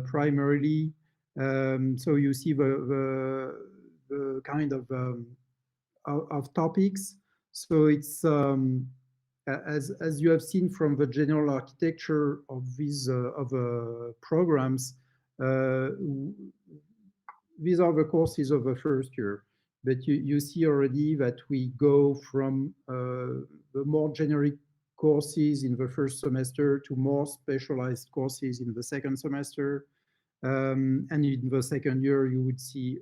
primarily. So you see the kind of topics. So it's as you have seen from the general architecture of these programs, these are the courses of the first year. But you see already that we go from the more generic courses in the first semester to more specialized courses in the second semester. And in the second year, you would see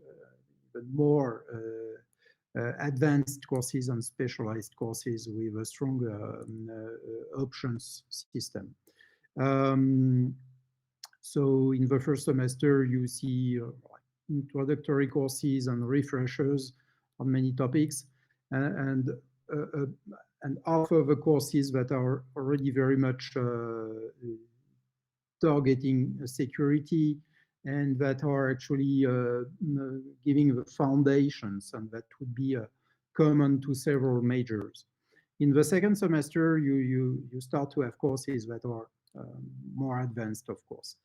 even more advanced courses and specialized courses with a strong options system. So in the first semester, you see introductory courses and refreshers on many topics, and half of the courses that are already very much targeting security and that are actually giving the foundations, and that would be common to several majors. In the second semester, you start to have courses that are more advanced, of course.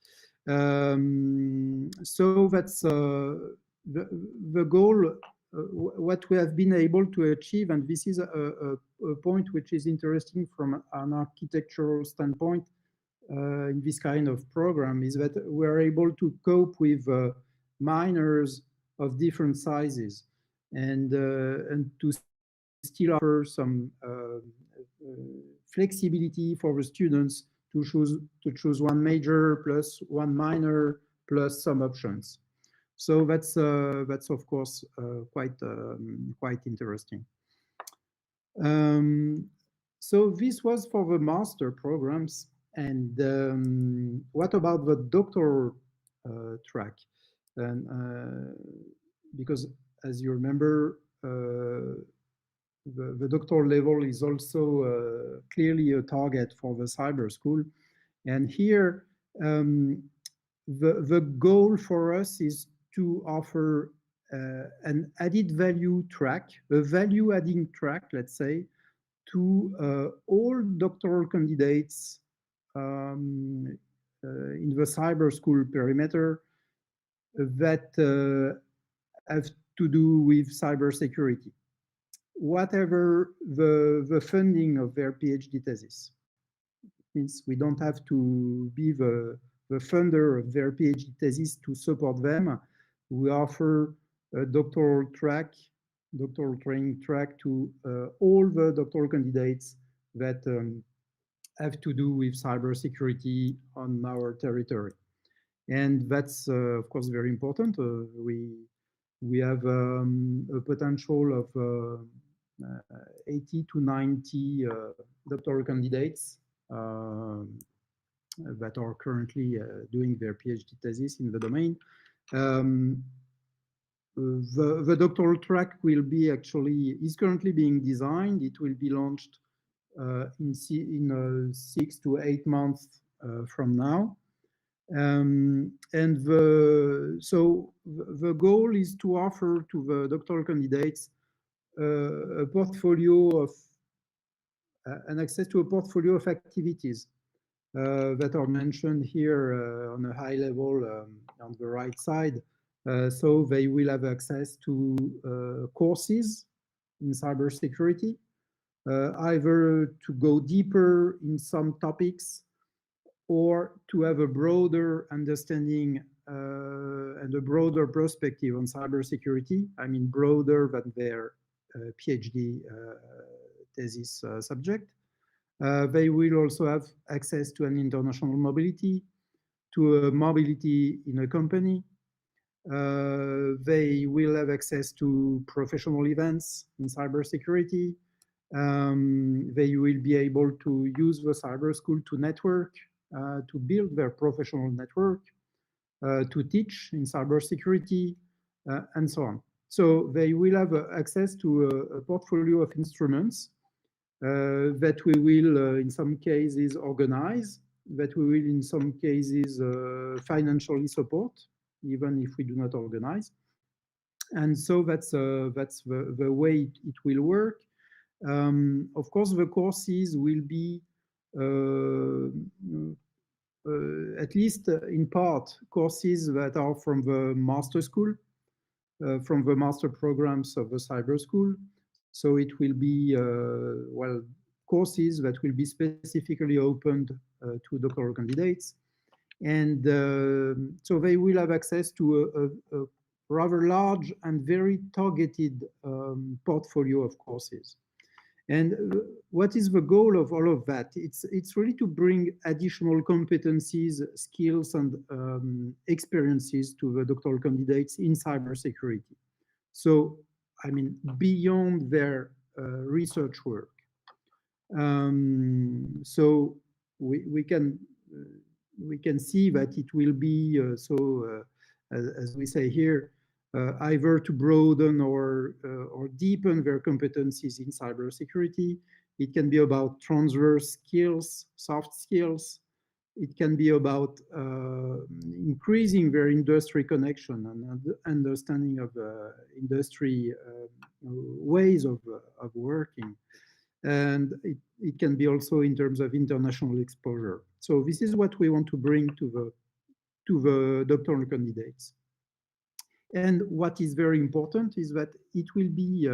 So that's the goal, what we have been able to achieve, and this is a point which is interesting from an architectural standpoint in this kind of program, is that we're able to cope with minors of different sizes and to still offer some flexibility for the students to choose one major plus one minor plus some options. So that's of course quite interesting. So this was for the master programs. And what about the doctoral track? And because as you remember, the doctoral level is also clearly a target for the CyberSchool. And here, the goal for us is to offer an added value track, a value adding track, let's say, to all doctoral candidates in the CyberSchool perimeter that have to do with cybersecurity, whatever the funding of their PhD thesis. It means we don't have to be the funder of their PhD thesis to support them. We offer a doctoral training track to all the doctoral candidates that have to do with cybersecurity on our territory. And that's, of course, very important. We have a potential of 80 to 90 doctoral candidates that are currently doing their PhD thesis in the domain. The doctoral track is currently being designed. It will be launched in 6 to 8 months from now. So the goal is to offer to the doctoral candidates a portfolio of an access to a portfolio of activities that are mentioned here on a high level on the right side. So they will have access to courses in cybersecurity, either to go deeper in some topics or to have a broader understanding and a broader perspective on cybersecurity. I mean, broader than their PhD thesis subject. They will also have access to an international mobility, to a mobility in a company. They will have access to professional events in cybersecurity. They will be able to use the CyberSchool to network, to build their professional network, to teach in cybersecurity, and so on. So they will have access to a portfolio of instruments that we will, in some cases, organize, that we will, in some cases, financially support, even if we do not organize. And so that's the way it will work. Of course, the courses will be at least in part, courses that are from the master school, from the master programs of the CyberSchool. So it will be, well, courses that will be specifically opened to doctoral candidates. And so they will have access to a rather large and very targeted portfolio of courses. And what is the goal of all of that? It's really to bring additional competencies, skills, and experiences to the doctoral candidates in cybersecurity. So, I mean, beyond their research work. So we can see that it will be as we say here, either to broaden or deepen their competencies in cybersecurity. It can be about transverse skills, soft skills. It can be about increasing their industry connection and understanding of industry ways of working. And it can be also in terms of international exposure. So this is what we want to bring to the doctoral candidates. And what is very important is that it will be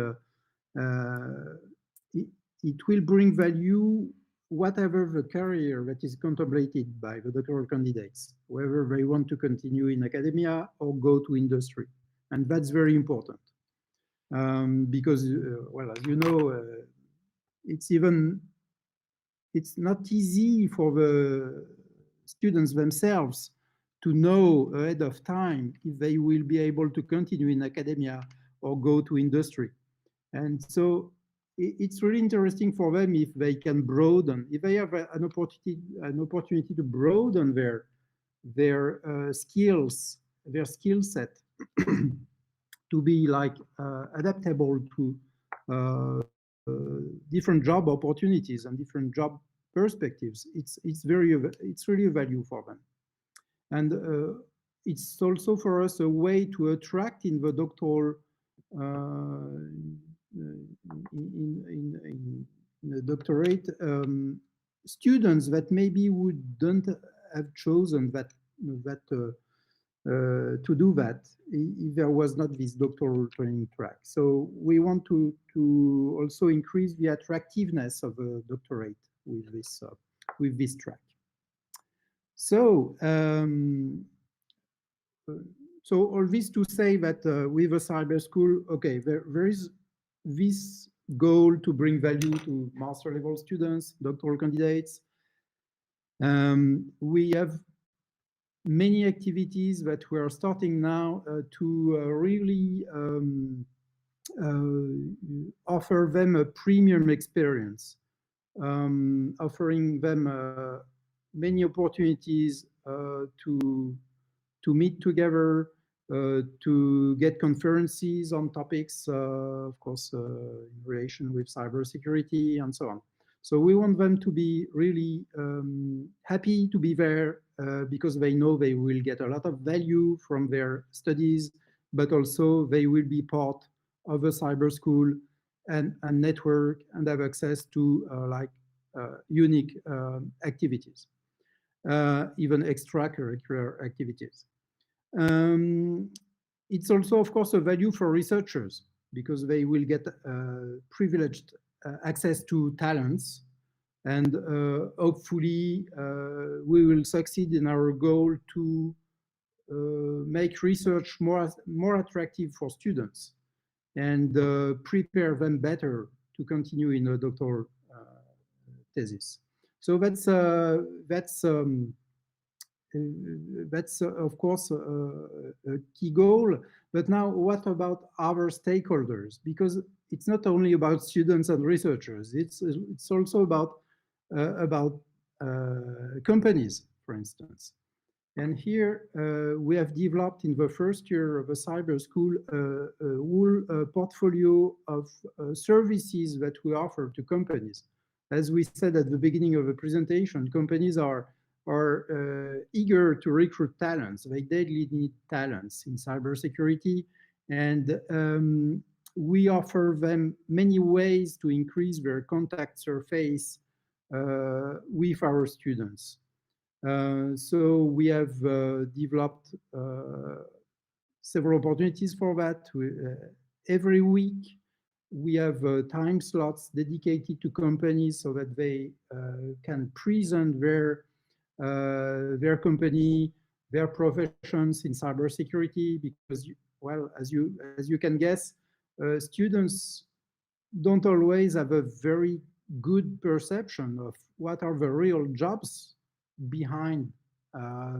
it will bring value whatever the career that is contemplated by the doctoral candidates, whether they want to continue in academia or go to industry. And that's very important because, well, as you know, it's not easy for the students themselves to know ahead of time if they will be able to continue in academia or go to industry. And so it's really interesting for them if they can broaden, if they have an opportunity to broaden their skills, their skill set to be like adaptable to different job opportunities and different job perspectives. It's really a value for them. And it's also for us a way to attract in the doctoral in the doctorate students that maybe wouldn't have chosen to do that if there was not this doctoral training track. So we want to also increase the attractiveness of a doctorate with this track. So so all this to say that with a CyberSchool, okay, there is this goal to bring value to master level students, doctoral candidates. We have many activities that we are starting now to really offer them a premium experience, offering them many opportunities to meet together, to get conferences on topics, of course, in relation with cybersecurity and so on. So we want them to be really happy to be there because they know they will get a lot of value from their studies, but also they will be part of a cyber school and network and have access to unique activities, even extracurricular activities. It's also, of course, a value for researchers because they will get privileged access to talents, and hopefully we will succeed in our goal to make research more attractive for students and prepare them better to continue in a doctoral thesis. So that's of course a key goal. But now what about our stakeholders? Because it's not only about students and researchers, it's also about companies, for instance. And here we have developed in the first year of a cyber school a whole portfolio of services that we offer to companies. As we said at the beginning of the presentation, companies are eager to recruit talents. They daily need talents in cybersecurity, and we offer them many ways to increase their contact surface with our students. So we have developed several opportunities for that. Every week, we have time slots dedicated to companies so that they can present their company, their professions in cybersecurity. Because, well, as you can guess, students don't always have a very good perception of what are the real jobs behind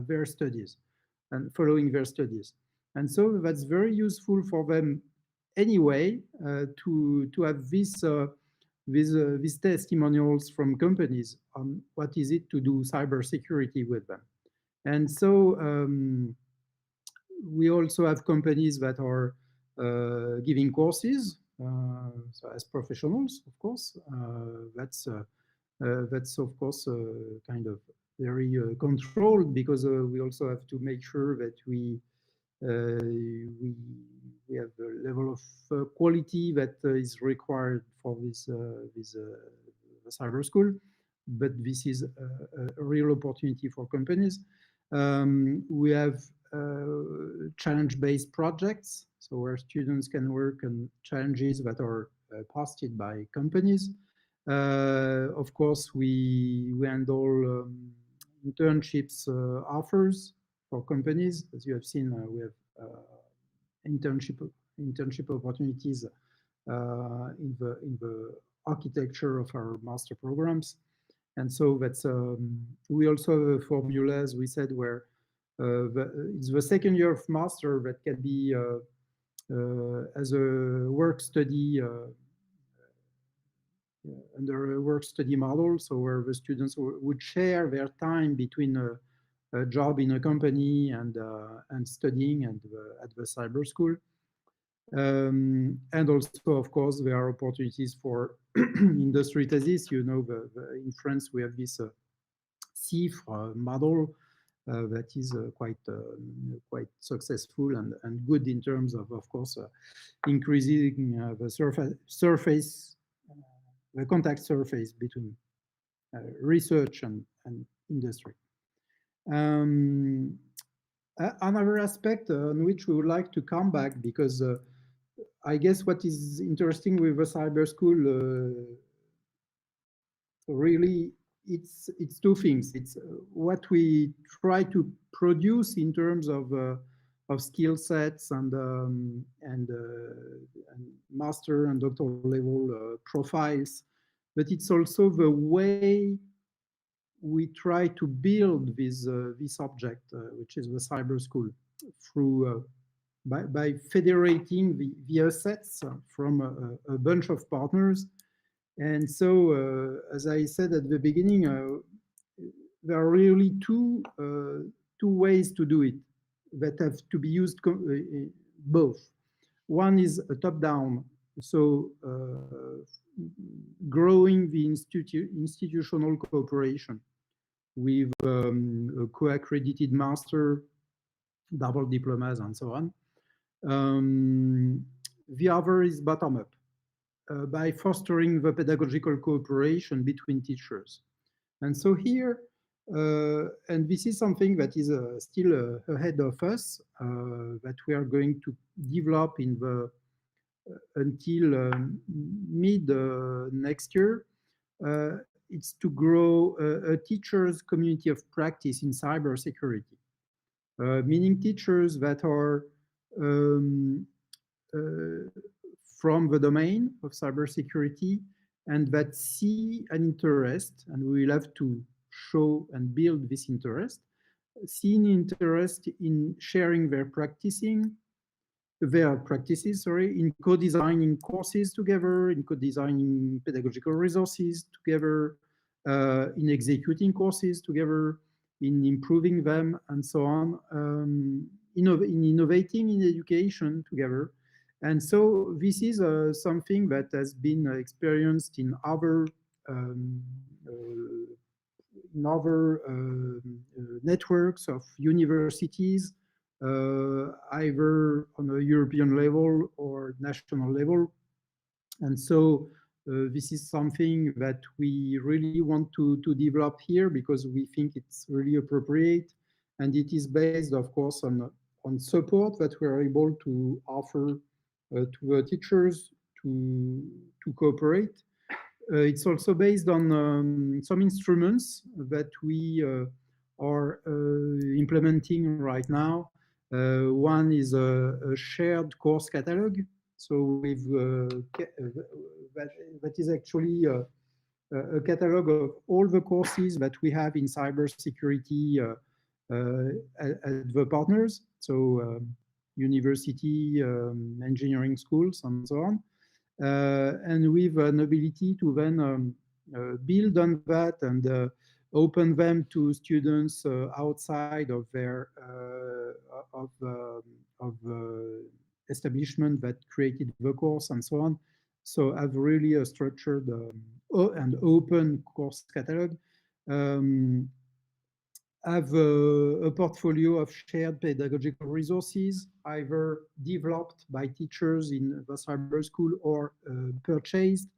their studies and following their studies. And so that's very useful for them anyway to have these testimonials from companies on what is it to do cybersecurity with them. And so we also have companies that are giving courses, so as professionals, of course. That's of course kind of very controlled, because we also have to make sure that we have a level of quality that is required for this cyber school. But this is a real opportunity for companies. We have challenge-based projects, so where students can work on challenges that are posted by companies. Of course, we handle internships offers for companies. As you have seen, we have internship opportunities in the architecture of our master programs. And so that's we also have a formula, as we said, where it's the second year of master that can be as a work study under a work study model, so where the students would share their time between a job in a company and studying at the cyber school. And also, of course, there are opportunities for industry thesis. You know, in France, we have this CIFRE model that is quite successful and good in terms of course, increasing the surface, the contact surface between research and industry. Another aspect on which we would like to come back, because I guess what is interesting with the cyber school really it's two things. It's what we try to produce in terms of skill sets and master and doctoral level profiles, but it's also the way we try to build this object, which is the cyber school, through by federating the assets from a bunch of partners. And so, as I said at the beginning, there are really two ways to do it that have to be used both. One is a top-down, so growing the institutional cooperation with a co-accredited master, double diplomas, and so on. The other is bottom-up, by fostering the pedagogical cooperation between teachers. And so here, and this is something that is still ahead of us, that we are going to develop in the until mid next year. It's to grow a teachers' community of practice in cybersecurity, meaning teachers that are from the domain of cybersecurity and that see an interest, and we will have to show and build this interest, see an interest in sharing their practices, in co-designing courses together, in co-designing pedagogical resources together, in executing courses together, in improving them, and so on, in innovating in education together. And so this is something that has been experienced in other networks of universities, either on a European level or national level. And so this is something that we really want to develop here because we think it's really appropriate. And it is based, of course, on support that we're able to offer to the teachers to cooperate. It's also based on some instruments that we are implementing right now. One is a shared course catalog. So with that is actually a catalog of all the courses that we have in cybersecurity at the partners. So university, engineering schools, and so on. And with an ability to then build on that and open them to students outside of their establishment that created the course and so on. So have really a structured and open course catalog. Have a portfolio of shared pedagogical resources, either developed by teachers in the cyber school or purchased.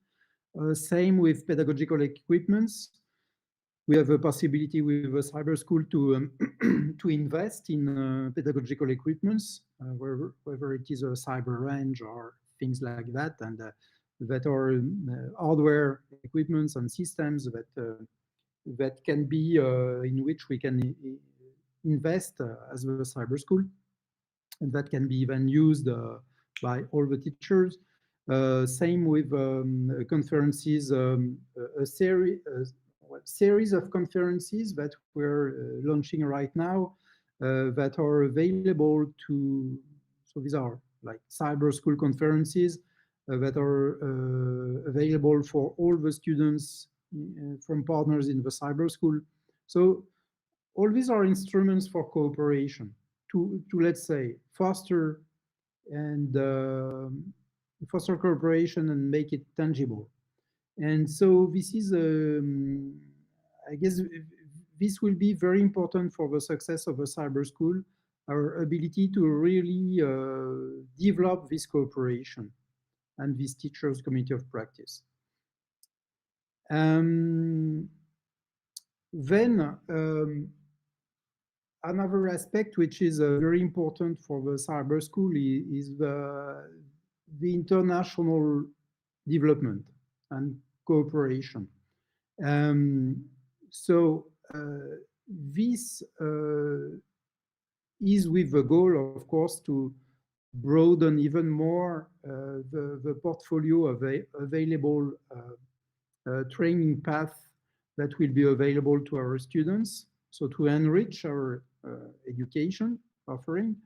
Same with pedagogical equipments. We have a possibility with the cyber school to to invest in pedagogical equipments, whether it is a cyber range or things like that, and that are hardware equipments and systems that can be in which we can invest as a cyber school, and that can be then used by all the teachers. Same with conferences, a series of conferences that we're launching right now that are available to, so these are like cyber school conferences that are available for all the students from partners in the cyber school. So all these are instruments for cooperation to let's say, foster and foster cooperation and make it tangible. And so this is, I guess, this will be very important for the success of a cyber school, our ability to really develop this cooperation and this teachers' community of practice. Then another aspect which is very important for the cyber school is the international development and cooperation. So this is with the goal, of course, to broaden even more the portfolio of available training path that will be available to our students. So to enrich our education offering,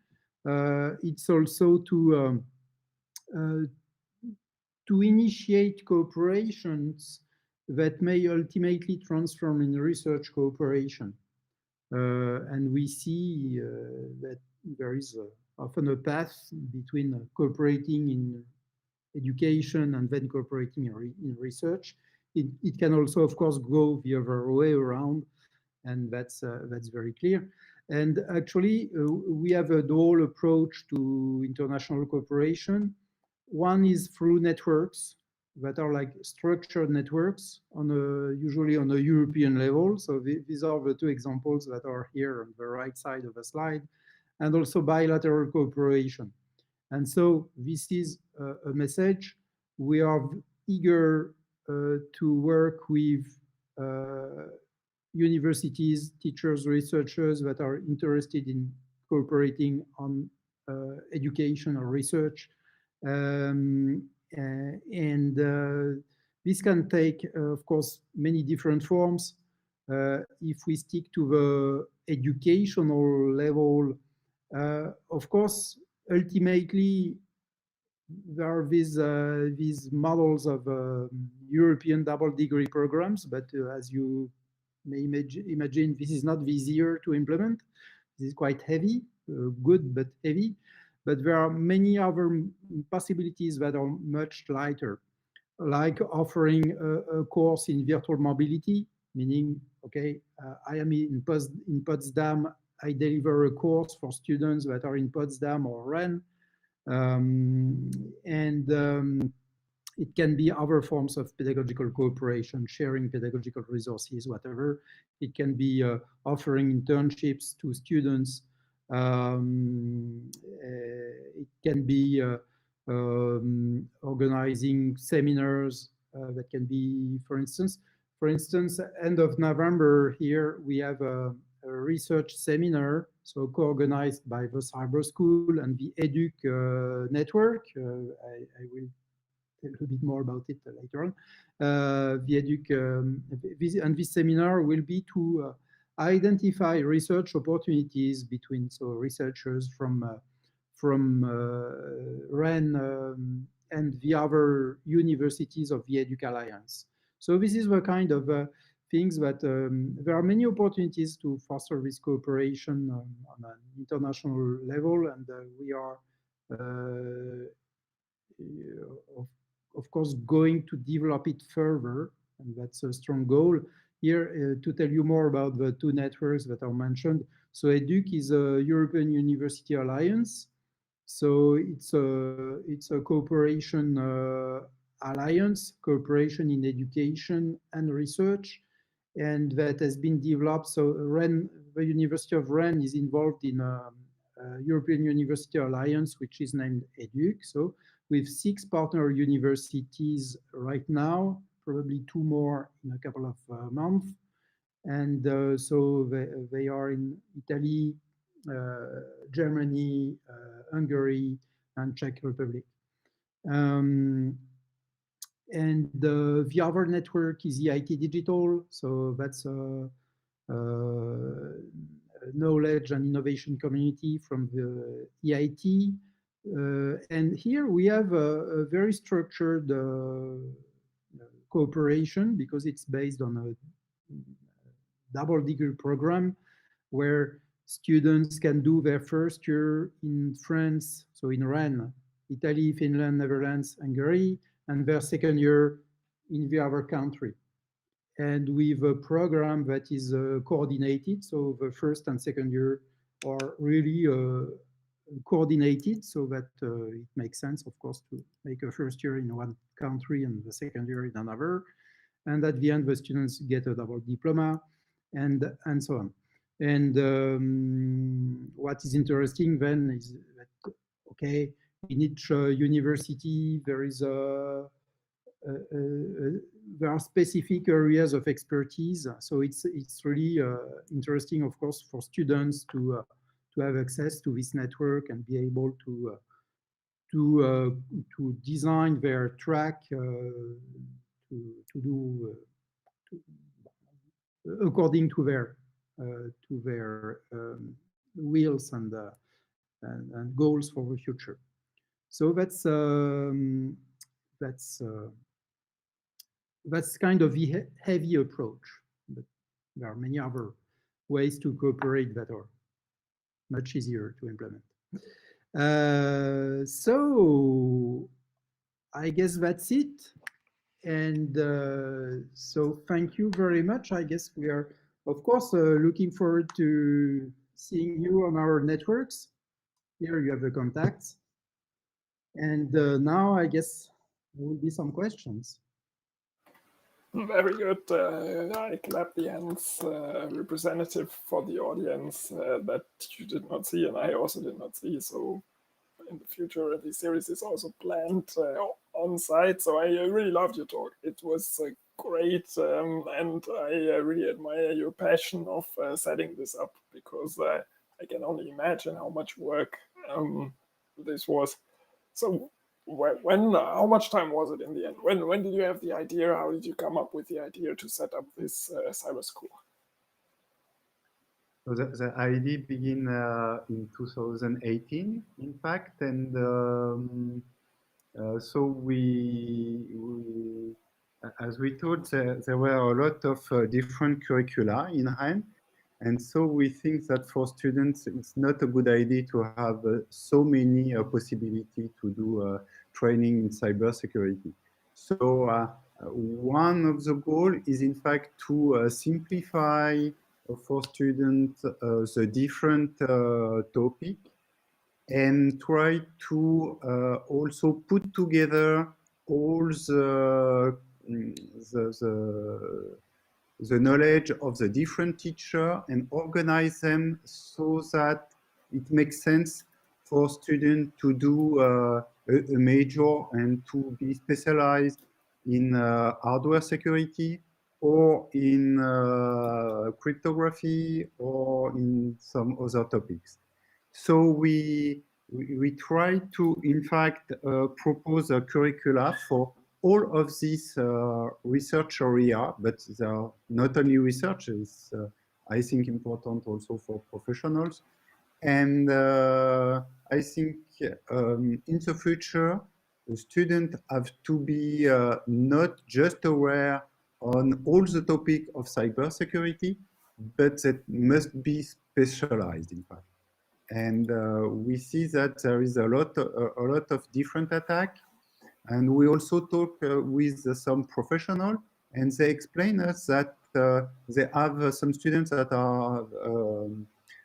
it's also to initiate cooperations that may ultimately transform in research cooperation. And we see that there is often a path between cooperating in education and then cooperating in research. It can also, of course, go the other way around, and that's very clear. And actually, we have a dual approach to international cooperation. One is through networks that are like structured networks usually on a European level. So these are the two examples that are here on the right side of the slide, and also bilateral cooperation. And so this is a message. We are eager to work with universities, teachers, researchers that are interested in cooperating on education or research. This can take, of course, many different forms. If we stick to the educational level, of course, ultimately, there are these models of European double degree programs, but as you may imagine, this is not easier to implement. This is quite heavy, good but heavy. But there are many other possibilities that are much lighter, like offering a course in virtual mobility, meaning, okay, I am in Potsdam, I deliver a course for students that are in Potsdam or Rennes. It can be other forms of pedagogical cooperation, sharing pedagogical resources, whatever. It can be offering internships to students. It can be organizing seminars that can be, for instance, end of November here, we have a research seminar, so co-organized by the CyberSchool and the EDUC network. I will tell a bit more about it later on. The EDUC, and this seminar will be to identify research opportunities between researchers from Rennes and the other universities of the EDUC Alliance. So this is the kind of things that there are many opportunities to foster this cooperation on an international level, and we are of course going to develop it further, and that's a strong goal. Here to tell you more about the two networks that are mentioned. So EDUC is a European University Alliance. So it's a cooperation alliance, cooperation in education and research, and that has been developed. So Rennes, the University of Rennes is involved in a European University Alliance, which is named EDUC. So with 6 partner universities right now, probably 2 more in a couple of months. And so they are in Italy, Germany, Hungary, and Czech Republic. And the other network is the IT Digital. So that's a knowledge and innovation community from the EIT. And here we have a very structured cooperation because it's based on a double degree program where students can do their first year in France, so in Rennes, Italy, Finland, Netherlands, Hungary, and their second year in the other country. And with a program that is coordinated, so the first and second year are really coordinated, so that it makes sense, of course, to make a first year in one country and the second year in another. And at the end, the students get a double diploma, and so on. And what is interesting then is that, okay, in each university, there are specific areas of expertise. So it's really interesting, of course, for students to have access to this network and be able to design their track to do according to their wills and goals for the future. So that's kind of the heavy approach, but there are many other ways to cooperate that are much easier to implement. So I guess that's it. And so thank you very much. I guess we are, of course, looking forward to seeing you on our networks. Here you have the contacts. And now I guess there will be some questions. Very good. I clap the hands, representative for the audience that you did not see, and I also did not see. So in the future, the series is also planned on site. So I really loved your talk. It was great, and I really admire your passion of setting this up, because I can only imagine how much work this was. So how much time was it in the end? When did you have the idea? How did you come up with the idea to set up this CyberSchool? So the idea began in 2018, in fact, and so we as we thought, there were a lot of different curricula in Rennes, and so we think that for students, it's not a good idea to have so many possibilities to do training in cybersecurity. So one of the goals is, in fact, to simplify for students the different topic, and try to also put together all the knowledge of the different teacher and organize them so that it makes sense for students to do a major and to be specialized in hardware security or in cryptography or in some other topics. So we try to, in fact, propose a curricula for all of these research area, but they are not only research, it's, I think, important also for professionals. And I think in the future, the students have to be not just aware on all the topic of cybersecurity, but that must be specialized, in fact. And we see that there is a lot of different attacks. And we also talk with some professionals, and they explain us that they have some students that are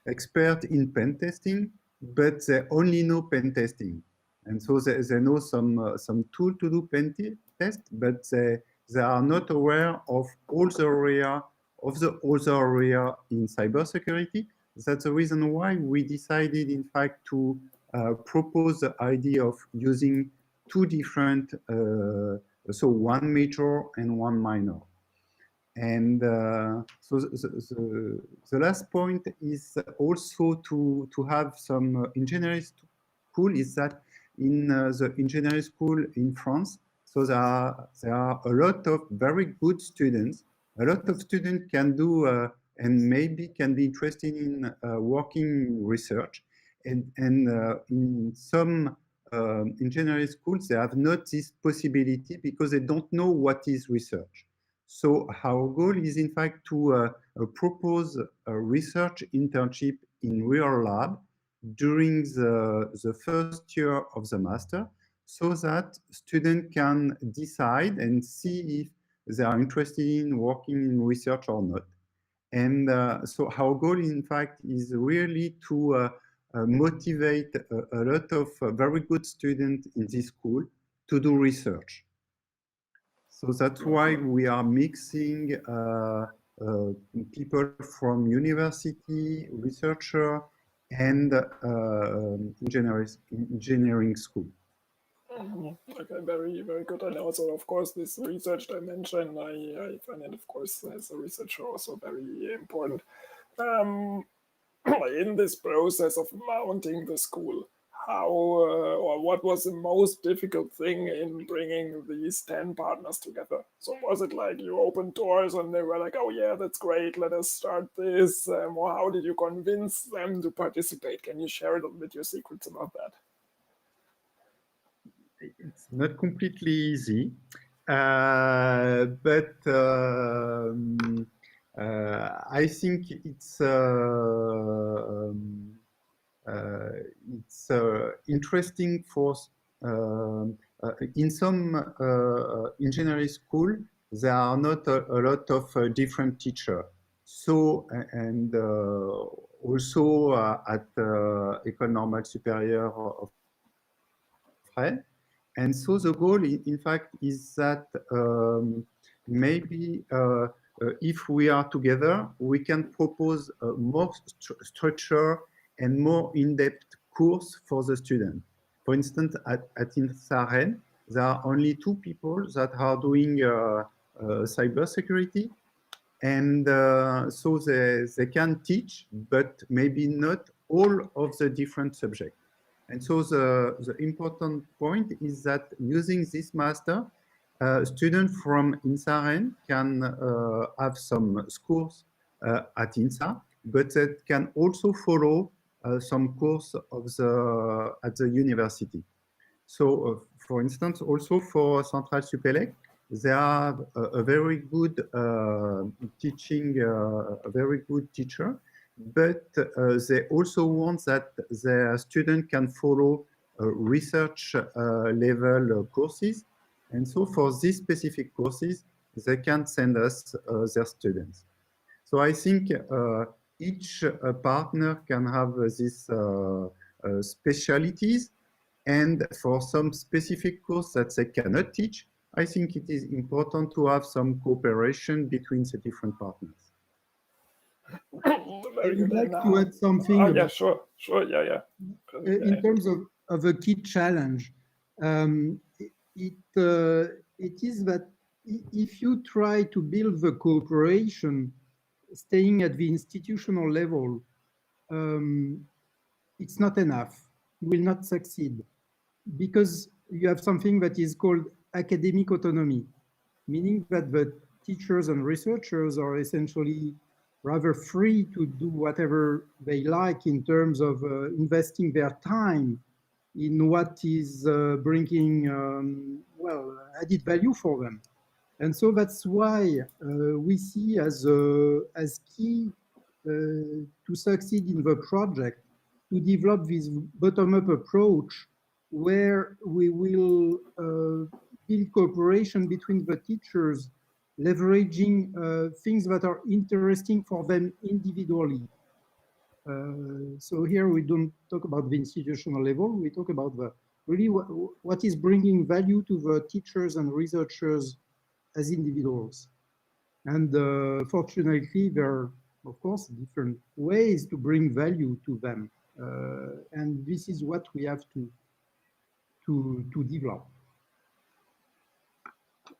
expert in pen testing, but they only know pen testing. And so they know some tool to do pen test, but they are not aware of all the area of the other area in cybersecurity. That's the reason why we decided, in fact, to propose the idea of using two different, so one major and one minor. And so the last point is also to have some engineering school, is that in the engineering school in France, so there are a lot of very good students. A lot of students can do and maybe can be interested in working in research. And in some engineering schools, they have not this possibility because they don't know what is research. So our goal is, in fact, to propose a research internship in real lab during the first year of the master, so that students can decide and see if they are interested in working in research or not. And so our goal, in fact, is really to motivate a lot of very good students in this school to do research. So that's why we are mixing people from university, researcher, and engineering school. Okay, very, very good. And also, of course, this research dimension, I find it, of course, as a researcher also very important. In this process of mounting the school, how or what was the most difficult thing in bringing these 10 partners together? So was it like you opened doors and they were like, oh yeah, that's great, let us start this, or how did you convince them to participate? Can you share a little bit your secrets about that? It's not completely easy, but I think it's interesting for in some engineering school there are not a lot of different teachers. So and also at École Normale Supérieure of Rennes. And so the goal, in fact, is that maybe if we are together, we can propose a more structure and more in-depth course for the student. For instance, at INSA Rennes, there are only 2 people that are doing cybersecurity. And so they can teach, but maybe not all of the different subjects. And so the important point is that using this master, students from INSA Rennes can have some schools at INSA, but they can also follow some course of at the university. So, for instance, also for Centrale Supelec, they have a very good teaching, a very good teacher, but they also want that their student can follow research level courses. And so for these specific courses, they can send us their students. So I think each partner can have these specialties, And for some specific course that they cannot teach, I think it is important to have some cooperation between the different partners. Very I would good. like And, to add something. yeah, sure, yeah. In terms of a key challenge, it is that if you try to build the cooperation, staying at the institutional level, it's not enough. You will not succeed because you have something that is called academic autonomy, meaning that the teachers and researchers are essentially rather free to do whatever they like in terms of investing their time in what is bringing, well, added value for them. And so that's why we see as key to succeed in the project, to develop this bottom-up approach where we will build cooperation between the teachers, leveraging things that are interesting for them individually. So here we don't talk about the institutional level, we talk about the really what is bringing value to the teachers and researchers as individuals. And fortunately, there are, of course, different ways to bring value to them. And this is what we have to develop.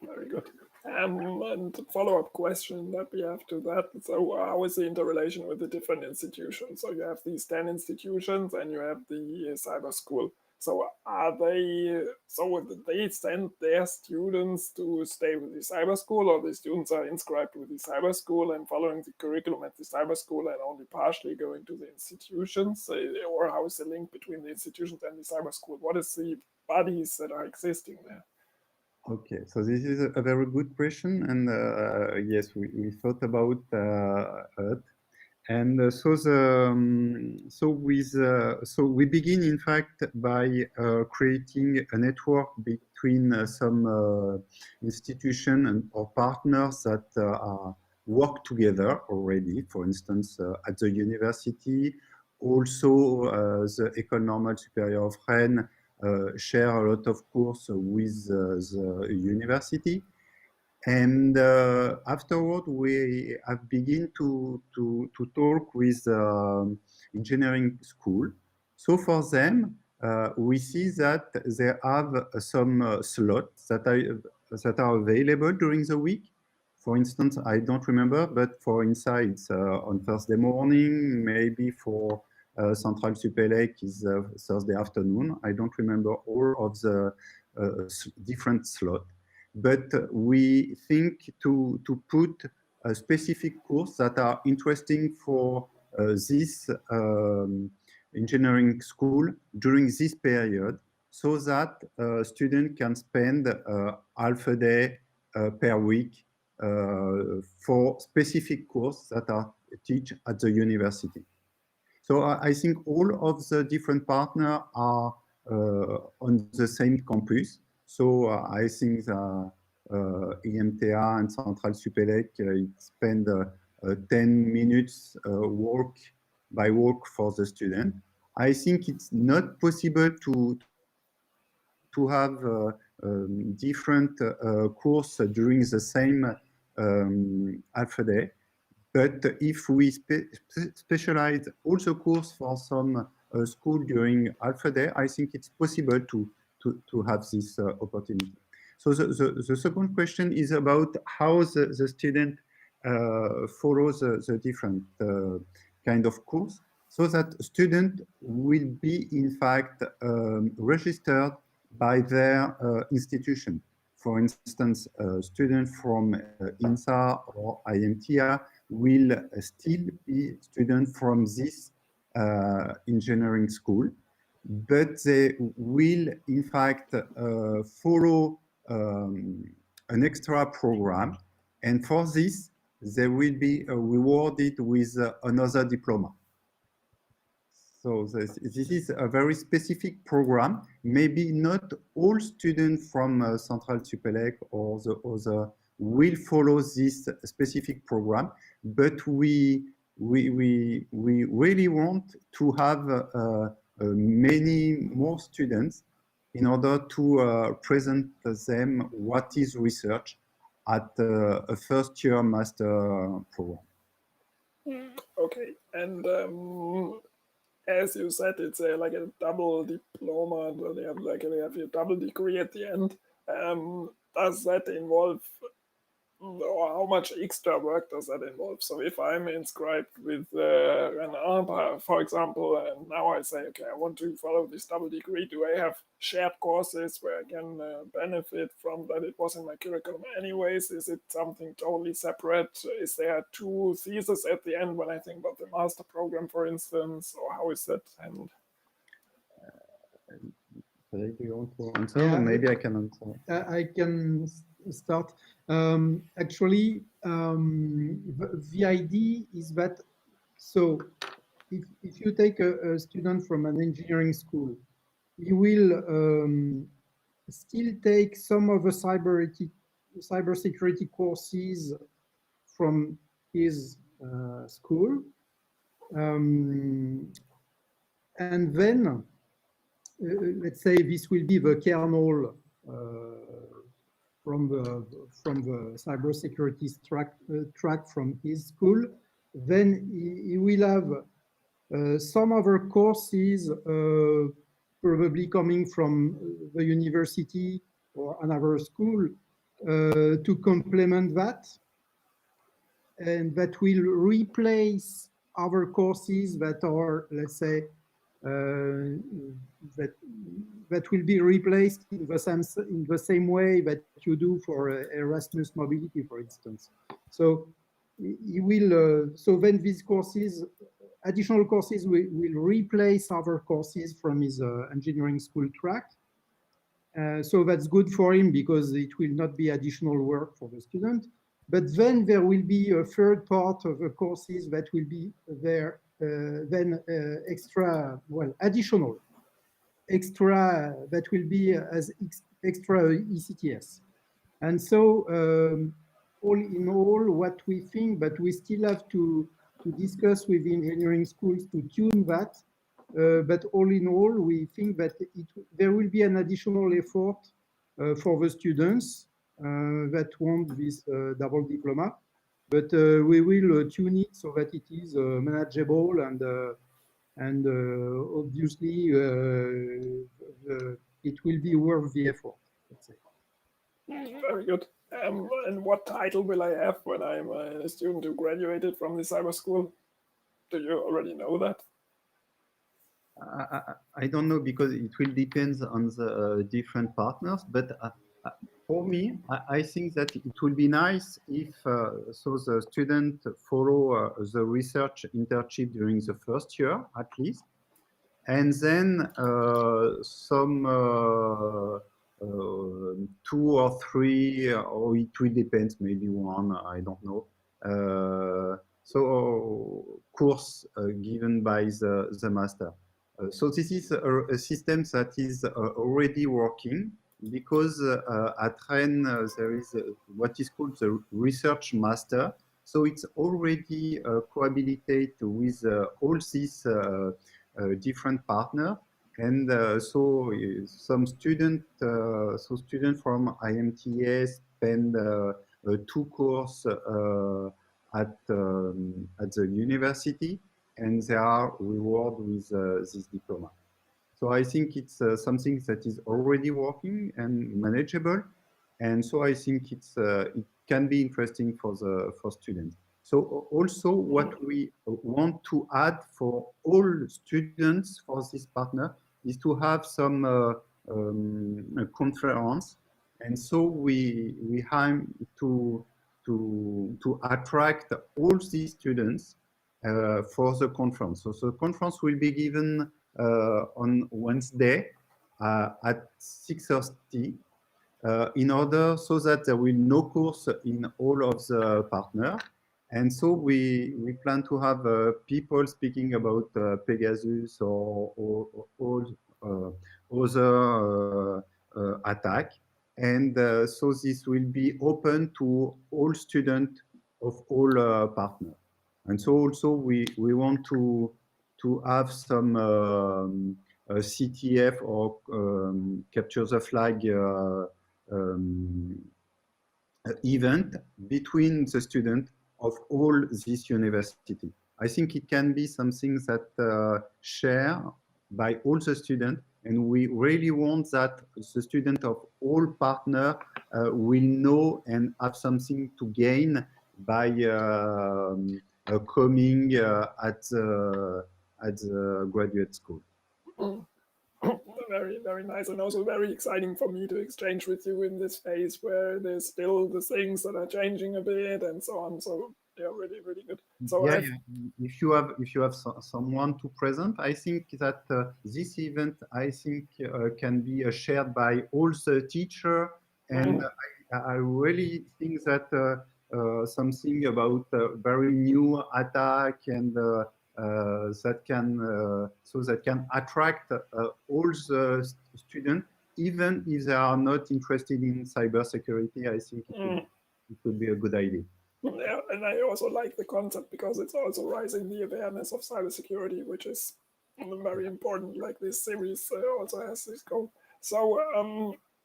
Very good. And a follow-up question that we have to that. So how is the interrelation with the different institutions? So you have these 10 institutions and you have the CyberSchool. So they send their students to stay with the CyberSchool, or the students are inscribed with the CyberSchool and following the curriculum at the CyberSchool and only partially going to the institutions? Or how is the link between the institutions and the CyberSchool? What is the bodies that are existing there? Okay, so this is a very good question, and yes, we thought about it, and so we begin in fact by creating a network between some institution and or partners that work together already. For instance, at the university, also the École Normale Supérieure of Rennes. Share a lot of course with the university, and afterward we have begun to talk with engineering school. So for them, we see that they have some slots that are available during the week. For instance, I don't remember, but for INSA it's on Thursday morning, maybe for Centrale Supelec is Thursday afternoon. I don't remember all of the different slots, but we think to put a specific course that are interesting for this engineering school during this period, so that students can spend half a day per week for specific courses that are taught at the university. So I think all of the different partners are on the same campus. So I think IMTA and Centrale Supelec spend 10 minutes walk for the student. I think it's not possible to have different courses during the same half a day. But if we specialize also course for some school during half a day, I think it's possible to have this opportunity. So the second question is about how the student follows the different kind of course, so that student will be in fact registered by their institution. For instance, a student from INSA or IMT will still be students from this engineering school, but they will in fact follow an extra program, and for this they will be rewarded with another diploma. So this is a very specific program. Maybe not all students from Centrale Supelec or the other will follow this specific program, but we really want to have many more students in order to present them what is research at a first-year master program. Okay, and as you said, it's like a double diploma, so they have a double degree at the end. Does that involve, or how much extra work does that involve? So if I'm inscribed with Renouard, for example, and now I say, okay, I want to follow this double degree, do I have shared courses where I can benefit from that? It was in my curriculum anyways. Is it something totally separate? Is there two theses at the end when I think about the master program, for instance, or how is that handled? Do you want to answer? Yeah, maybe I can answer. I can start. Actually, the idea is that, so if you take a student from an engineering school, he will still take some of the cybersecurity courses from his school. And then, let's say this will be the kernel from the cybersecurity track from his school. Then he will have some other courses probably coming from the university or another school to complement that. And that will replace other courses that are, let's say, that will be replaced in the same way that you do for Erasmus Mobility, for instance. So he will. So then these courses, additional courses, will replace other courses from his engineering school track. So that's good for him because it will not be additional work for the student. But then there will be a third part of the courses that will be there, then extra, well, additional, extra, that will be as extra ECTS. And so all in all, what we think, but we still have to discuss with the engineering schools to tune that. But all in all, we think that there will be an additional effort for the students that want this double diploma. But we will tune it so that it is manageable and obviously it will be worth the effort, let's say. Very good. And what title will I have when I'm a student who graduated from the cyber school? Do you already know that? I don't know because it will depend on the different partners. But for me, I think that it will be nice if so the student follow the research internship during the first year at least, and then some 2 or 3, or it will depend, maybe 1, I don't know. So course given by the master. So this is a system that is already working because at Rennes there is what is called the research master. So it's already cohabitate with all these different partners. And so some student from IMT spend 2 courses at the university, and they are rewarded with this diploma. So I think it's something that is already working and manageable, and so I think it can be interesting for students. So also what we want to add for all students for this partner is to have some conference, and so we aim to attract all these students for the conference. So the conference will be given on Wednesday at 6:30 in order so that there will no course in all of the partners. And so we plan to have people speaking about Pegasus or other attack. And so this will be open to all students of all partners. And so also we want to have some CTF or capture the flag event between the student of all this university. I think it can be something that shared by all the students, and we really want that the student of all partners will know and have something to gain by coming at the graduate school. Very, very nice, and also very exciting for me to exchange with you in this phase where there's still the things that are changing a bit and so on. So yeah, really, really good. So yeah, if you have someone to present, I think that this event, I think, can be shared by all the teacher, and I really think that something about very new attack and that can attract all the students, even if they are not interested in cybersecurity. I think it would be a good idea. Yeah, and I also like the concept because it's also raising the awareness of cybersecurity, which is very important. Like this series also has this goal. So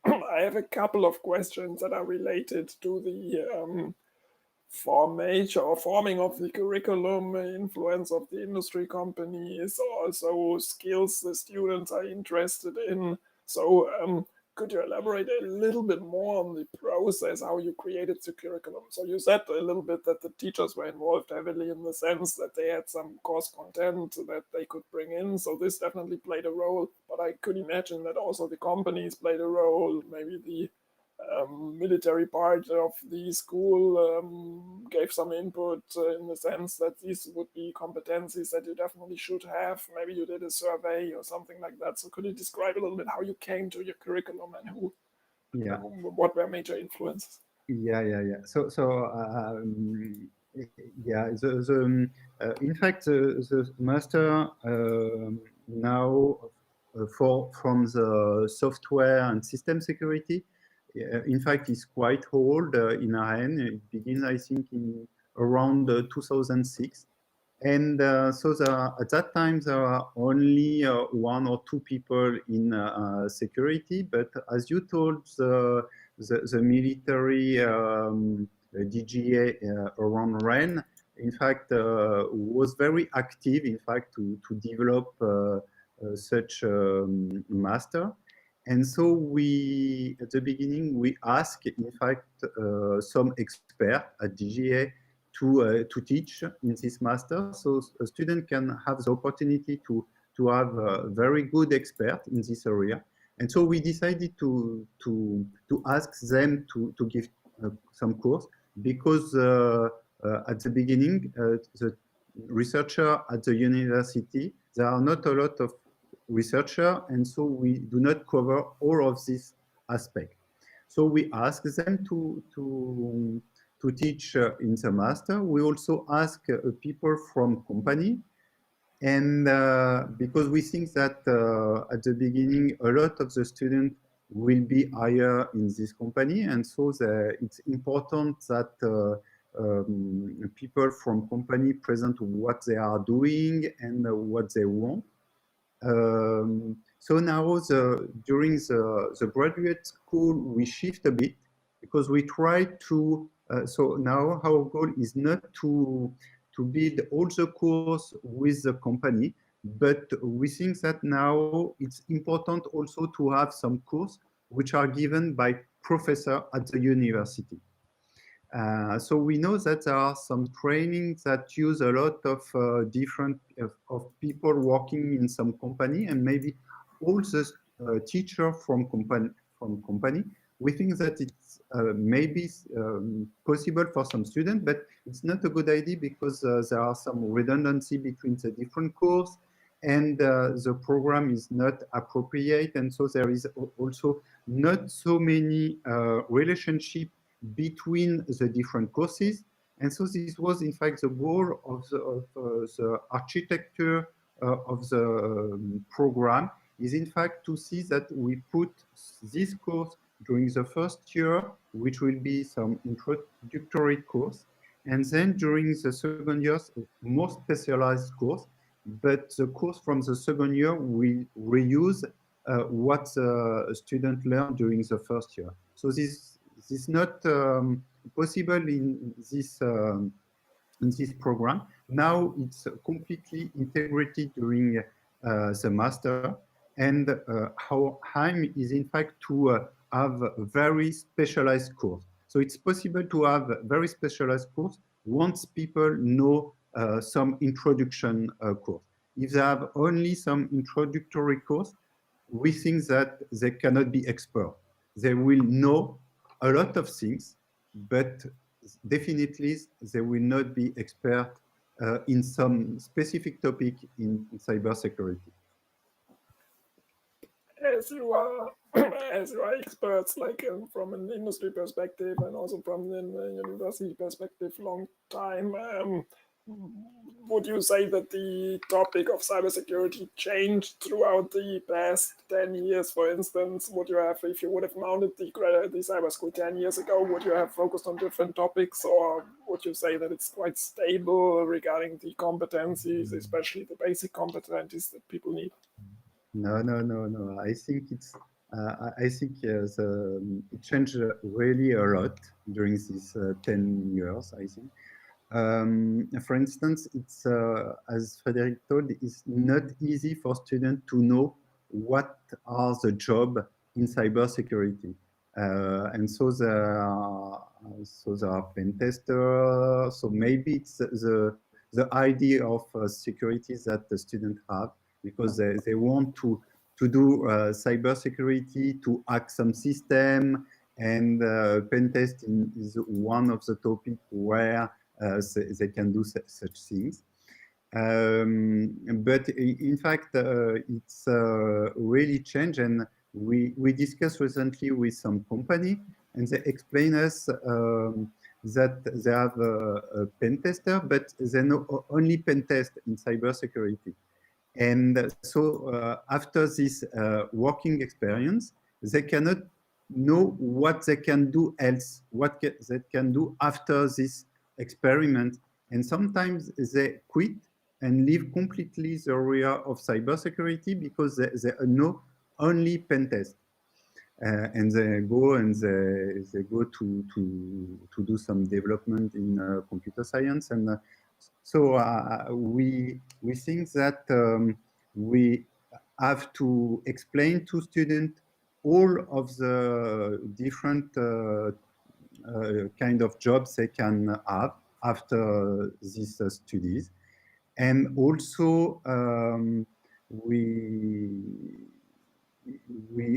I have a couple of questions that are related to the forming of the curriculum, influence of the industry companies, also skills the students are interested in. So could you elaborate a little bit more on the process, how you created the curriculum? So you said a little bit that the teachers were involved heavily in the sense that they had some course content that they could bring in. So this definitely played a role, but I could imagine that also the companies played a role, maybe the military part of the school gave some input in the sense that these would be competencies that you definitely should have. Maybe you did a survey or something like that. So could you describe a little bit how you came to your curriculum and who, what were major influences? Yeah. So yeah, in fact, the master now from the software and system security, in fact, is quite old in Rennes. It begins, I think, in around 2006. And so at that time, there are only one or two people in security. But as you told, the military DGA around Rennes, in fact, was very active, in fact, to develop such master. And so we, at the beginning, we asked, in fact, some experts at DGA to teach in this master, so a student can have the opportunity to have a very good expert in this area. And so we decided to ask them to give some course, because at the beginning, the researcher at the university, there are not a lot of researcher, and so we do not cover all of this aspect. So we ask them to teach in the master. We also ask people from company, and because we think that at the beginning, a lot of the students will be higher in this company, and so it's important that people from company present what they are doing and what they want. So now during the graduate school, we shift a bit, because we try to, so now our goal is not to build all the course with the company, but we think that now it's important also to have some course which are given by professor at the university. So we know that there are some trainings that use a lot of different of people working in some company, and maybe all the teacher from company. We think that it's maybe possible for some students, but it's not a good idea, because there are some redundancy between the different courses, and the program is not appropriate, and so there is also not so many relationship between the different courses. And so this was, in fact, the goal of the architecture of the program, is in fact to see that we put this course during the first year, which will be some introductory course, and then during the second year, more specialized course. but the course from the second year will reuse what the student learned during the first year. So this is not possible in this program. Now it's completely integrated during the master, and our aim is in fact to have a very specialized course. So it's possible to have a very specialized course once people know some introduction course. If they have only some introductory course, we think that they cannot be expert. They will know a lot of things, but definitely they will not be expert in some specific topic in cybersecurity. As you are, as you are experts, like from an industry perspective and also from the university perspective, long time, would you say that the topic of cybersecurity changed throughout the past 10 years? For instance, would you have, if you would have mounted the cyber school 10 years ago, would you have focused on different topics, or would you say that it's quite stable regarding the competencies, especially the basic competencies that people need? No. I think it's. I think it changed really a lot during these 10 years. I think. For instance, it's as Frédéric told, it's not easy for students to know what are the jobs in cybersecurity, and so there are pen testers. So maybe it's the idea of security that the students have, because they want to do cybersecurity, to hack some system, and pen testing is one of the topics where they can do such things. But in fact, it's really changed, and we discussed recently with some company, and they explain us that they have a pen tester, but they know only pen test in cybersecurity. And so after this working experience, they cannot know what they can do else, what they can do after this experiment. And sometimes they quit and leave completely the area of cybersecurity because they know only pen test. And they go to do some development in computer science. And so we think that we have to explain to students all of the different kind of jobs they can have after these studies. And also we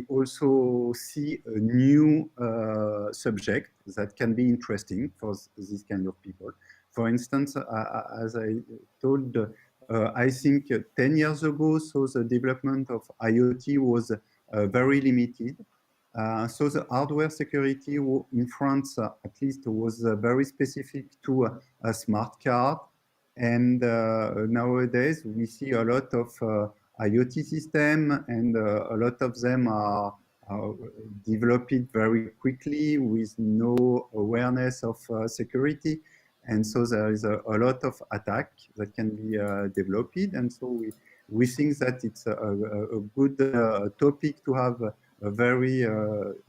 also see a new subject that can be interesting for this kind of people. For instance, as I told, I think 10 years ago, so the development of IoT was very limited. So the hardware security in France, at least, was very specific to a smart card. And nowadays, we see a lot of IoT system, and a lot of them are developed very quickly with no awareness of security. And so there is a lot of attack that can be developed. And so we think that it's a good topic to have a very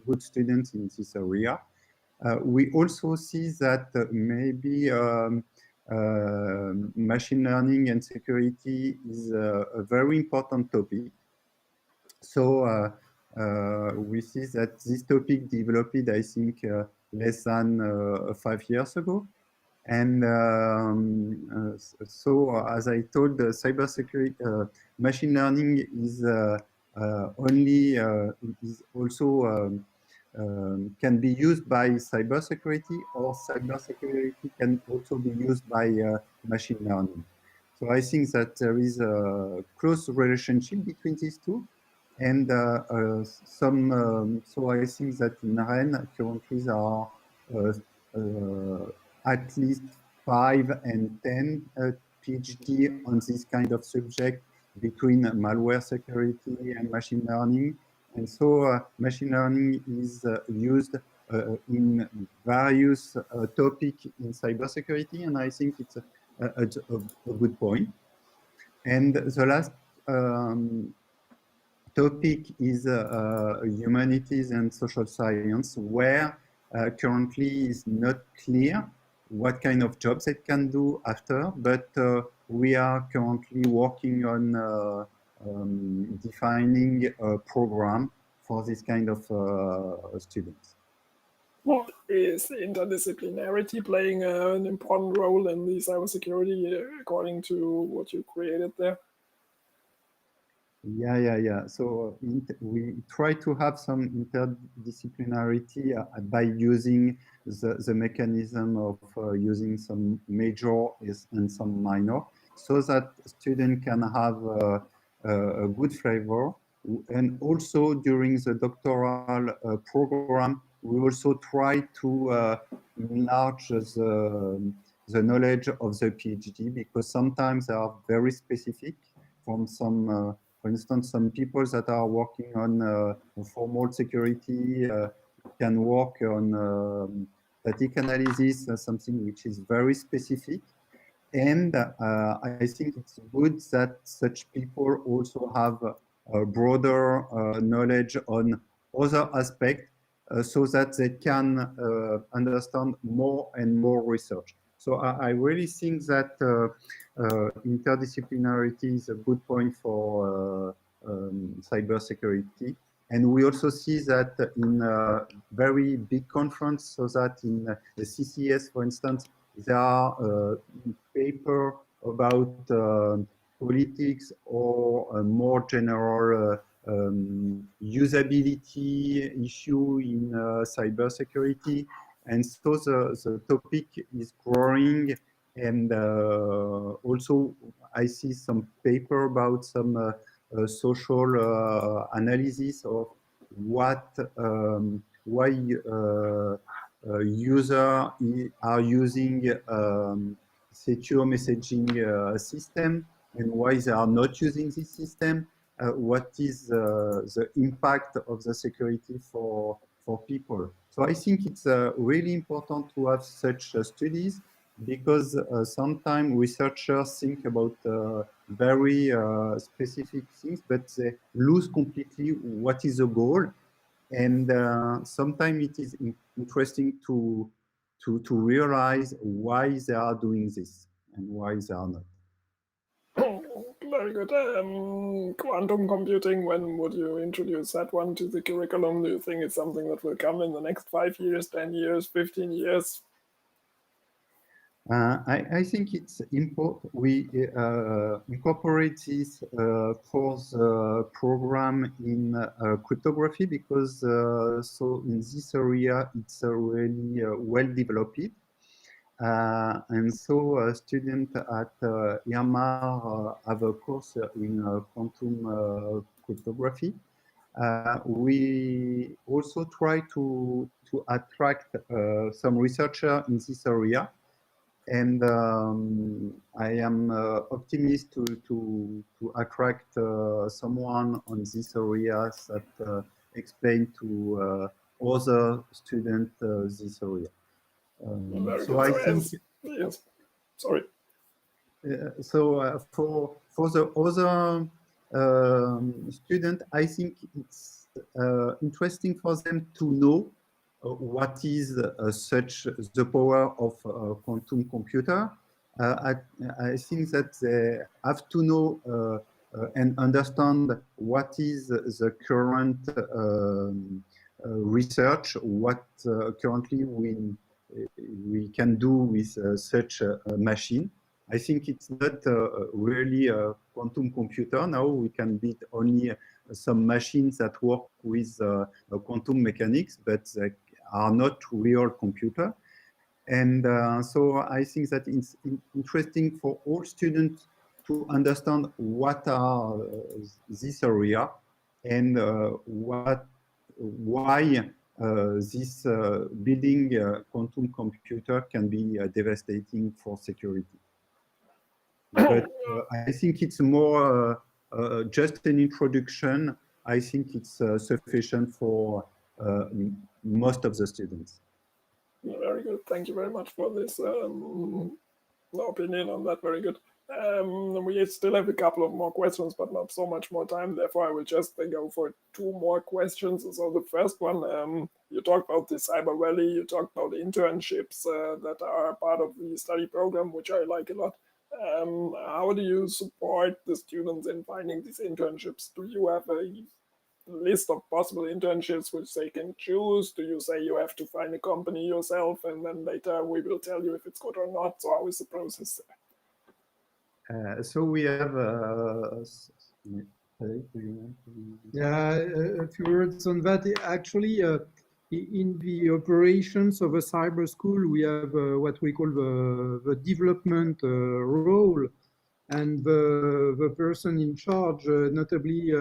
good students in this area. We also see that maybe machine learning and security is a very important topic. So we see that this topic developed, I think, less than 5 years ago. And so, as I told, cybersecurity, machine learning is is also can be used by cybersecurity, or cybersecurity can also be used by machine learning. So I think that there is a close relationship between these two. And so I think that in Rennes currently there are at least 5 and 10 PhD on this kind of subject between malware security and machine learning. And so machine learning is used in various topics in cybersecurity, and I think it's a good point. And the last topic is humanities and social science, where currently is not clear what kind of jobs it can do after, but we are currently working on defining a program for this kind of students. Is interdisciplinarity playing an important role in the cybersecurity according to what you created there? Yeah. So we try to have some interdisciplinarity by using the mechanism of using some major and some minor, so that student can have a good flavor. And also during the doctoral program, we also try to enlarge the knowledge of the PhD, because sometimes they are very specific from some for instance, some people that are working on formal security can work on static analysis, something which is very specific. And I think it's good that such people also have a broader knowledge on other aspects so that they can understand more and more research. So I really think that interdisciplinarity is a good point for cybersecurity. And we also see that in a very big conference, so that in the CCS, for instance, there are paper about politics or more general usability issue in cybersecurity. And so the topic is growing. And also I see some paper about some social analysis of what why users are using secure messaging system and why they are not using this system. What is the impact of the security for people? So I think it's really important to have such studies, because sometimes researchers think about very specific things, but they lose completely what is the goal. And sometimes it is interesting to realize why they are doing this and why they are not. Very good. Quantum computing, when would you introduce that one to the curriculum? Do you think it's something that will come in the next 5 years, 10 years, 15 years? I think it's important we incorporate this for the program in cryptography, because so in this area it's really well developed. And so students at IRMA have a course in quantum cryptography. We also try to attract some researchers in this area. And I am optimistic to attract someone on this area that explain to other students this area. So I think yes. Sorry. So for the other student, I think it's interesting for them to know what is such the power of a quantum computer. I think that they have to know and understand what is the current research, what currently we can do with such a machine. I think it's not really a quantum computer now. We can build only some machines that work with quantum mechanics, but they are not real computer. And so I think that it's interesting for all students to understand what are this area and why this building quantum computer can be devastating for security. But I think it's more just an introduction. I think it's sufficient for most of the students. Very good. Thank you very much for this opinion on that. Very good. We still have a couple of more questions, but not so much more time. Therefore, I will just go for 2 more questions. So the first one, you talked about the Cyber Valley, you talked about internships that are part of the study program, which I like a lot. How do you support the students in finding these internships? Do you have a list of possible internships which they can choose? Do you say you have to find a company yourself and then later we will tell you if it's good or not? So how is the process there? So we have Yeah, a few words on that. Actually, in the operations of a cyber school, we have what we call the development role, and the person in charge, notably,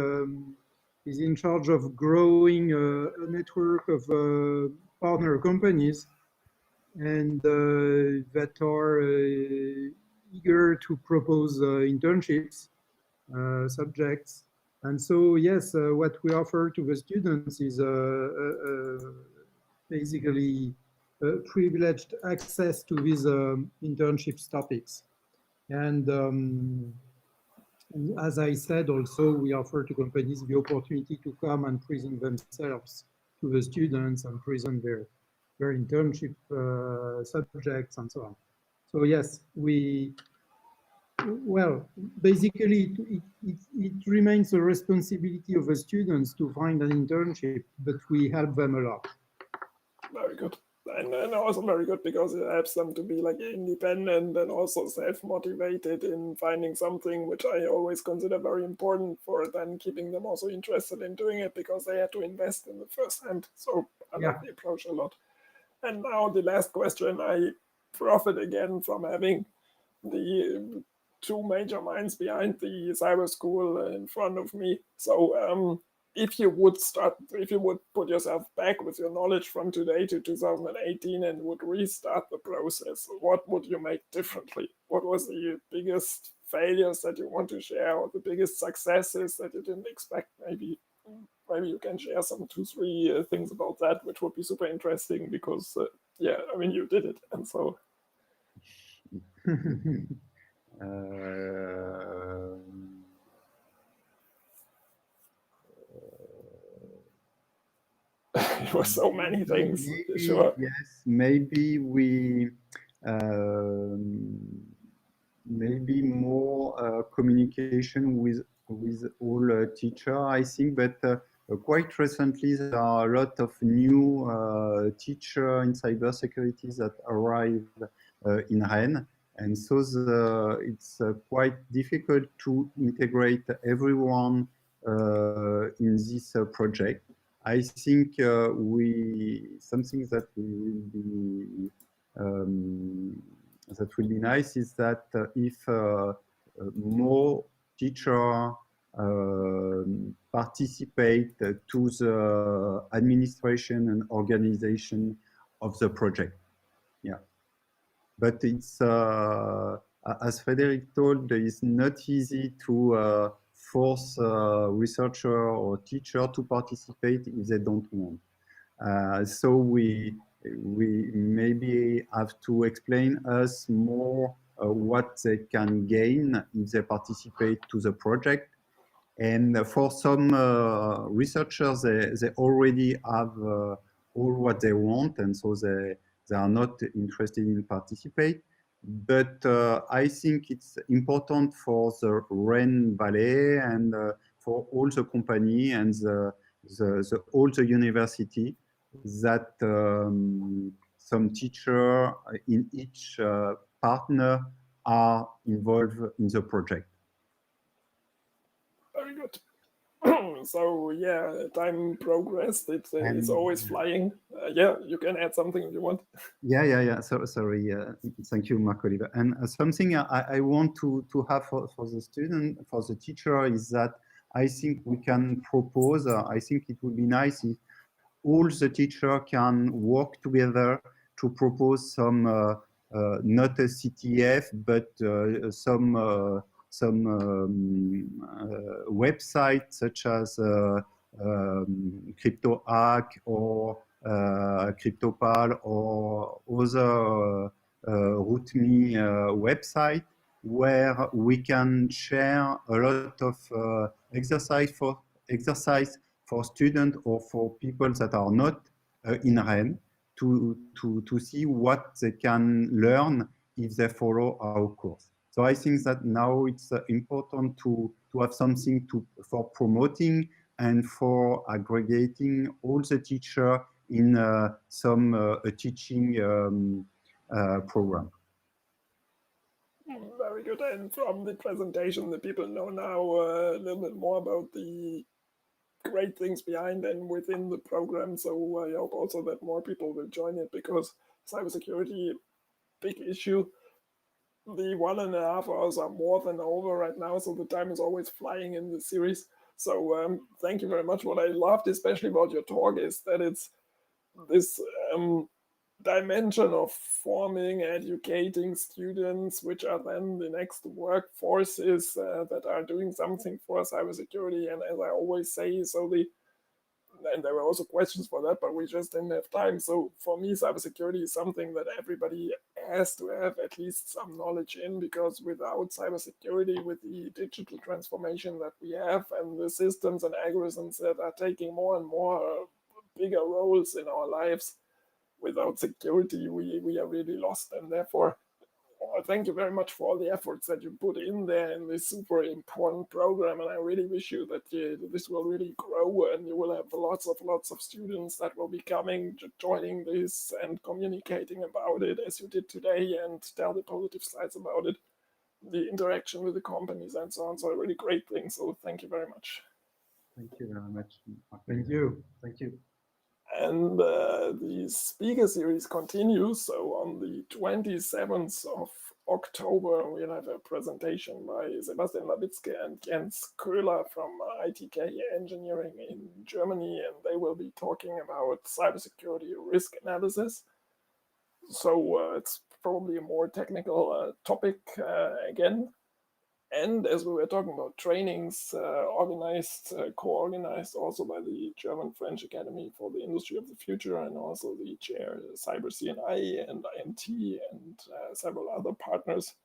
is in charge of growing a network of partner companies, and that are eager to propose internships subjects. And so, yes, what we offer to the students is basically privileged access to these internships topics. And as I said, also, we offer to companies the opportunity to come and present themselves to the students and present their internship subjects and so on. So yes, well, basically, it remains a responsibility of the students to find an internship, but we help them a lot. Very good. And also very good because it helps them to be like independent and also self-motivated in finding something, which I always consider very important for then keeping them also interested in doing it because they had to invest in the first hand. So I like the approach a lot. And now the last question, I profit again from having the 2 major minds behind the cyber school in front of me. So if you would put yourself back with your knowledge from today to 2018 and would restart the process, what would you make differently? What was the biggest failures that you want to share, or the biggest successes that you didn't expect? Maybe you can share some 2, 3 things about that, which would be super interesting because, yeah, I mean, you did it. And so. It was so many things. Maybe, sure. Yes, maybe we maybe more communication with all teacher, I think, but quite recently there are a lot of new teacher in cybersecurity that arrive in Rennes, and so it's quite difficult to integrate everyone in this project. I think something that will be nice is that if more teachers participate to the administration and organization of the project. Yeah, but it's as Frederic told, it's not easy to force a researcher or teacher to participate if they don't want. So we maybe have to explain us more what they can gain if they participate to the project. And for some researchers, they already have all what they want, and so they are not interested in participate. But I think it's important for the Rennes Valley and for all the company and all the university that some teacher in each partner are involved in the project. Very good. So yeah, time progressed. It's always flying. Yeah, you can add something if you want. Yeah. So, sorry. Thank you, Mark Oliver. And something I want to have for the student, for the teacher, is that I think we can propose. I think it would be nice if all the teacher can work together to propose some not a CTF, but some websites such as CryptoHack or CryptoPal or other RootMe website where we can share a lot of exercise for students or for people that are not in Rennes to see what they can learn if they follow our course. So I think that now it's important to have something for promoting and for aggregating all the teachers in some teaching program. Very good. And from the presentation, the people know now a little bit more about the great things behind and within the program. So I hope also that more people will join it, because cybersecurity, big issue. The 1.5 hours are more than over right now, so the time is always flying in the series. So thank you very much. What I loved especially about your talk is that it's this dimension of forming, educating students, which are then the next workforces that are doing something for cybersecurity. And as I always say, and there were also questions for that, but we just didn't have time. So for me, cybersecurity is something that everybody has to have at least some knowledge in, because without cybersecurity, with the digital transformation that we have and the systems and algorithms that are taking more and more bigger roles in our lives, without security, we are really lost. And therefore, thank you very much for all the efforts that you put in there in this super important program. And I really wish you that this will really grow, and you will have lots of students that will be coming, joining this and communicating about it as you did today, and tell the positive sides about it, the interaction with the companies and so on. So a really great thing. So thank you very much. Thank you very much. Thank you. Thank you. And the speaker series continues. So on the 27th of October, we'll have a presentation by Sebastian Labitzke and Jens Köhler from ITK Engineering in Germany, and they will be talking about cybersecurity risk analysis. So it's probably a more technical topic again. And as we were talking about trainings, organized, co-organized also by the German-French Academy for the Industry of the Future, and also the chair Cyber CNI and IMT and several other partners,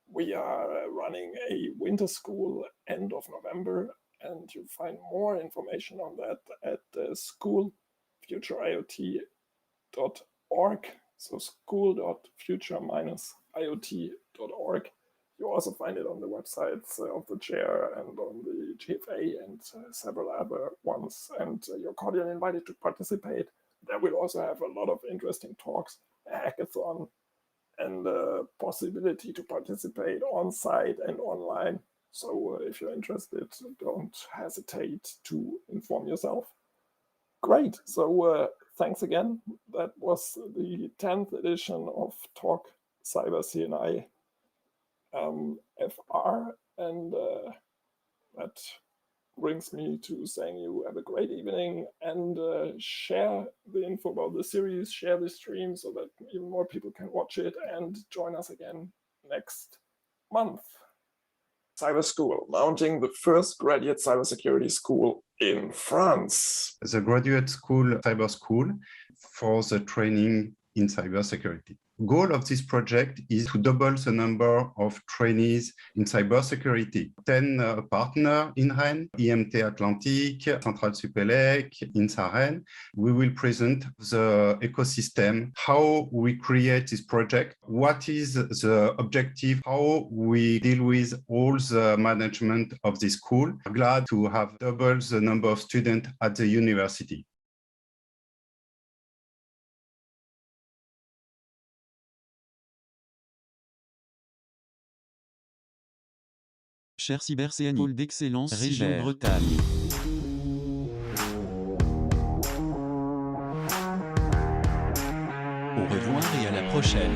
we are running a winter school end of November, and you find more information on that at schoolfutureiot.org. So school.future-iot.org. You also find it on the websites of the chair and on the GFA and several other ones. And you're cordially invited to participate. There will also have a lot of interesting talks, a hackathon, and the possibility to participate on site and online. So if you're interested, don't hesitate to inform yourself. Great. So thanks again. That was the 10th edition of Talk Cyber CNI. FR, and that brings me to saying you have a great evening, and share the info about the series, share the stream so that even more people can watch it, and join us again next month. CyberSchool, launching the first graduate cybersecurity school in France. The graduate school, CyberSchool, for the training in cybersecurity. Goal of this project is to double the number of trainees in cybersecurity. 10 partners in Rennes, IMT Atlantique, Centrale Supelec, INSA Rennes. We will present the ecosystem, how we create this project, what is the objective, how we deal with all the management of the school. Glad to have double the number of students at the university. Cher CyberCNI, pôle d'excellence région Bretagne. Au revoir et à la prochaine.